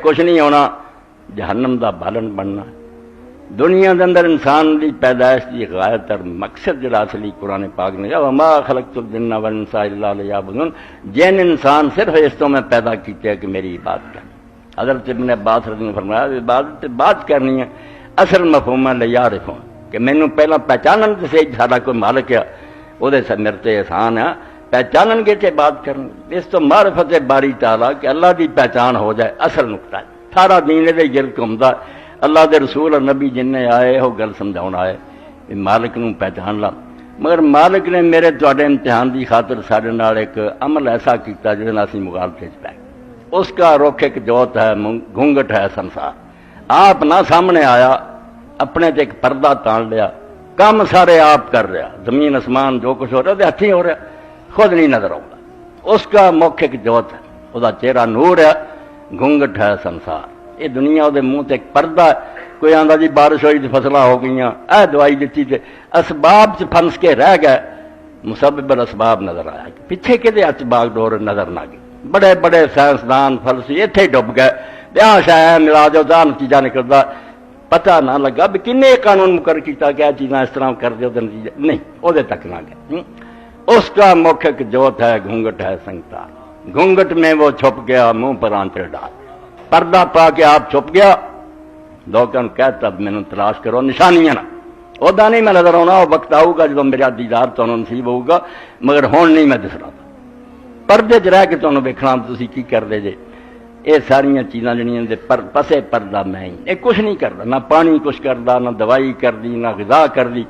کچھ نہیں ہونا، جہنم دا بالن بننا۔ دنیا دے اندر انسان دی پیدائش دی غایت اور مقصد جڑا اصلی قرآن پاک نے کہا وما خلقت الجن والانس الا لیعبدون، جن انسان صرف اس تو میں پیدا کیتے ہے کہ میری عبادت کریں۔ حضرت ابن عباس رضی اللہ عنہ نے فرمایا عبادت بات کرنی ہے، اصل مفہوم ہے لیعرفون، کہ مینوں پہلا پہچانن تے صحیح ساڈا کوئی مالک ہے، او دے میرے تے احسان ہے، پہچانن کے تے بات کرنی۔ اس تو معرفت باری تعالیٰ کہ اللہ دی پہچان ہو جائے اصل نقطہ ہے۔ سارا دین دے گرد گھومدا، اللہ دے رسول اور نبی جن نے آئے وہ گل سمجھاؤن آئے کہ مالک نوں پہچان لا، مگر مالک نے میرے تواڈے امتحان دی خاطر ساڈے نال ایک عمل ایسا کیتا جس نال اسی مغالطے وچ پے۔ اس کا رخ ایک جوت ہے، گھونگٹ ہے سنسار۔ آپ نہ سامنے آیا، اپنے تے ایک پردہ تان لیا، کام سارے آپ کر رہا، زمین اسمان جو کچھ ہو رہا ہے ہاتھی ہو رہا، خود نہیں نظر آؤں گا۔ اس کا مکھ ایک جوت ہے، وہ چہرہ نور ہے، گھونگٹ ہے سنسار۔ یہ دنیا دے منہ تے ایک پردہ ہے۔ کوئی آندا جی بارش ہوئی تے فصلاں ہو گئیاں، اے دوائی دتی تے اسباب چ پھنس کے رہ گئے، مسبب الاسباب نظر آیا، پیچھے کدے ہاتھ باغ ڈور نظر نہ گئی۔ بڑے بڑے سائنسدان فلسفی اتنے ڈب گئے، بیاہ شاہ ملا جو دا نتیجہ نکلدا، پتہ نہ لگا بھی کنے قانون مقرر کیتا کہ چیزاں اس طرح کر دے تو نتیجہ نہیں، وہ تک نہ گئے۔ اس کا مکھ ایک جوت ہے، گھونگٹ ہے سنگتار۔ گھونگٹ میں وہ چھپ گیا، منہ پر آنچڑ ڈال، پردہ پا کے آپ چھپ گیا۔ لوگوں نے کہتا اب مینوں تلاش کرو نشانیاں نہ، ادا نہیں میں نظر آنا، وہ وقت آؤ گا جب میرا دیدار تمہیں نصیب ہوگا، مگر ہون نہیں میں دس رہا تھا۔ پردے چ رہ کے تمہیں ویکھنا تسی کی کر دے جے۔ یہ ساریاں چیزاں جڑیاں دے پسے پردہ میں ہی، یہ کچھ نہیں کرتا، نہ پانی کچھ کرتا، نہ دوائی کر دی، نہ غذا کر دی۔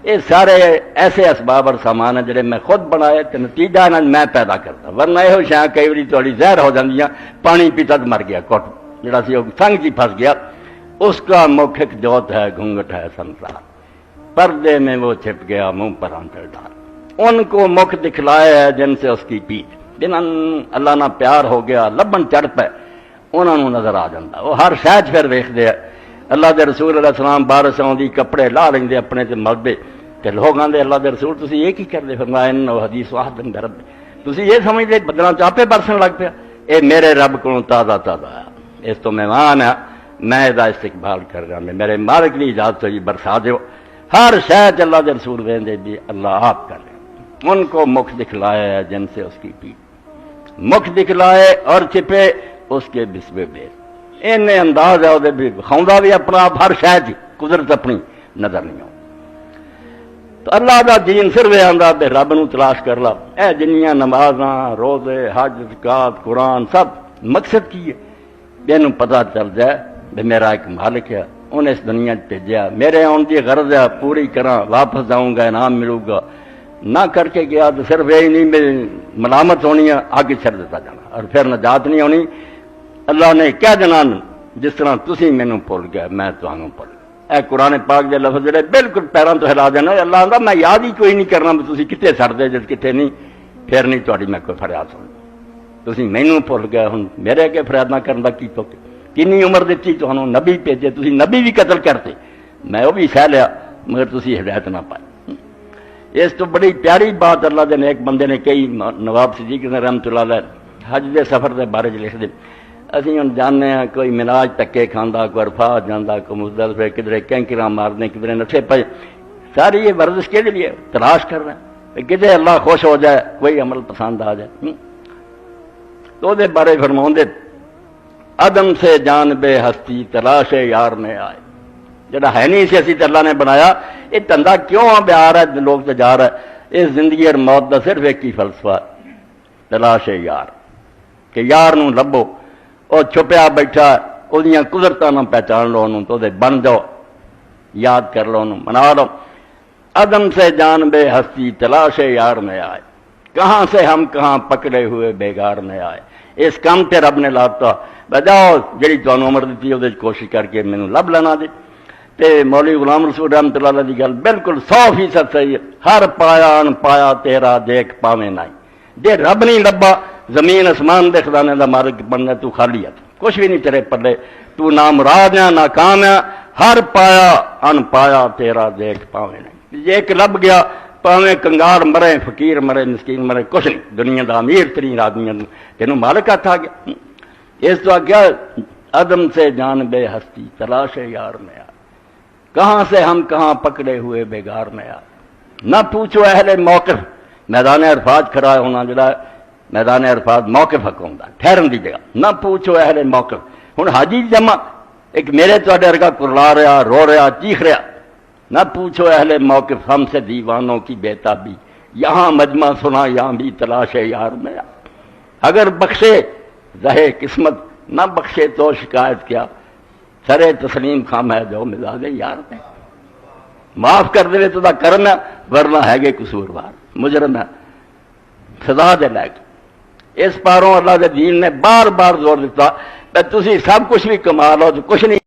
یہ سارے ایسے اسباب اور سامان ہیں جڑے میں خود بنائے تے نتیجہ نہ میں پیدا کرتا، ورنہ یہ شاید کئی باری تھوڑی زہر ہو جاندیاں، پانی پیتا تو مر گیا، کٹ جڑا سی سنگ جی پھنس گیا۔ اس کا مکھ ایک جوت ہے، گھونگٹ ہے سنسار، پردے میں وہ چھپ گیا، منہ پر آنچڑ ڈال۔ ان کو مکھ دکھلایا ہے جن سے اس کی پیٹھ، جنہاں اللہ نہ پیار ہو گیا، لبن چڑھ پے، انہوں نے نظر آ جاتا، وہ ہر شہج پھر ویکھدے اللہ دے رسول علیہ السلام بارش آؤندی کپڑے لا لیندے اپنے تے ملبے، تے لوگ آندے اللہ دے رسول تسی یہ کی کردے؟ فرمایا انہ حدیث واحد عند رب، تسی یہ سمجھدے بدلاں چاپے برسن لگ پیا، اے میرے رب کو تازہ تازہ ہے، اس تو مہمان ہے، میں دا استقبال کر رہا ہوں، میرے مالک کی اجازت ہوئی برسا دیو۔ ہر شہج اللہ دے رسول ویندے بھی اللہ آپ کر رہے۔ ان کو مکھ دکھلایا ہے جن سے اس کی پیٹھ، مکھ دکھلائے اور چھپے اس کے بسبے بے، این انداز ہے وہ بھی کھاؤندا بھی اپنا آپ، ہر شہج قدرت اپنی نظر نہیں آؤ۔ تو اللہ دا دین صرف یہ آندا بے رب نو تلاش کر لا، اے جنیاں نمازاں روزے حج زکات قرآن سب مقصد کی ہے، اینوں پتہ چل جائے کہ میرا ایک مالک ہے، انہیں اس دنیا بھیجا، میرے آن کی غرض ہے پوری کراں، واپس جاؤں گا انعام ملوں گا، نہ کر کے گیا تو صرف یہی نہیں میری ملامت ہونی ہے، آگے چھڑ دیتا جانا، اور پھر نجات نہیں ہونی۔ اللہ نے کیا جنان جس طرح تسی مینوں بھول گئے میں تمہوں بھول گیا۔ اے قرآن پاک دے لفظ جڑے بالکل پیراں تو ہلا دینا، اللہ آندا میں یاد ہی کوئی نہیں کرنا تسی کتے سڑ دے جس کتے نہیں، پھر نہیں تہاڈی میں کوئی فریاد سن، تسی مینوں بھول گئے، ہن میرے اگے فریاد نہ کرن دا کی تو کنی عمر دیتی تمہوں نبی بھیجے، تسی نبی بھی قتل کرتے، میں وہ بھی سہ لیا، مگر تسی ہدایت نہ پائی۔ اس تو بڑی پیاری بات اللہ دے نیک بندے نے کئی، نواب صدیق رحمۃ اللہ علیہ حج دے سفر دے بارے لکھ دے، اسی ہن جاننے ہیں کوئی مناج تکے کھاندا، کوئی عرفات جاندا، کوئی مزدلفہ، کدھر کینکراں مارنے، کدھر نٹھے پے، ساری یہ ورزش کے لیے تلاش کر رہے ہیں کدھر اللہ خوش ہو جائے، کوئی عمل پسند آ جائے۔ تو دے بارے فرماؤندے عدم سے جانب ہستی تلاش یار میں آئے، جڑا ہے نہیں سی اسی تے اللہ نے بنایا، یہ دھندا کیوں آ بیار ہے لوگ تے جا رہا ہے۔ اس زندگی اور موت دا صرف ایک ہی فلسفہ تلاش یار، کہ یار نوں لبو، وہ چھپیا بیٹھا، وہ قدرتاں نہ پہچان لو انہوں، تو دے بن جاؤ، یاد کر لو انہوں، منا لو۔ عدم سے جانب ہستی تلاش یار میں آئے، کہاں سے ہم کہاں پکڑے ہوئے بیگار میں آئے۔ اس کام تے رب نے لاتا، بجاؤ جڑی تانوں عمر دیتی وہ کوشش کر کے مینوں لب لینا دے۔ تے مولوی غلام رسول رحمۃ اللہ علیہ دی گل بالکل 100% صحیح ہے، ہر پایا ان پایا تیرا دیکھ پاویں نہیں، جے رب نہیں لبا زمین اسمان دے خزانے دا مالک بننا، تو خالی ہے، کچھ بھی نہیں تیرے پلے، تو نامراد ہے، ناکام ہے، ہر پایا ان پایا تیرا دیکھ پاویں نہیں۔ جے ایک لب گیا پاویں کنگار مرے، فقیر مرے، مسکین مرے، کچھ نہیں، دنیا دا امیر ترین آدمی تینوں مالک ہاتھ آ گیا۔ اس تو کیا عدم سے جانب ہستی تلاش یار میں آ، کہاں سے ہم کہاں پکڑے ہوئے بیگار میں آ۔ نہ پوچھو اہل موقف، میدان عرفات کھڑا ہونا جڑا میدان عرفات موقف حق ہوندا ٹھہرن دی جگہ، نہ پوچھو اہل موقف۔ ہن حاجی جمع ایک میرے تواڈے ورگا کرلا رہا، رو رہا، چیخ رہا، نہ پوچھو اہل موقف ہم سے دیوانوں کی بےتابی، یہاں مجمع سنا یہاں بھی تلاش یار میں آ۔ اگر بخشے رہے قسمت، نہ بخشے تو شکایت کیا، سرے تسلیم خام ہے جو مزاج یار میں، معاف کر دے تو دا کرم ہے، ورنہ ہے گے قصوروار مجرم ہے سزا دے لائق۔ اس پاروں اللہ دے دین نے بار بار زور دیتا کہ تسی سب کچھ بھی کما لو تو کچھ نہیں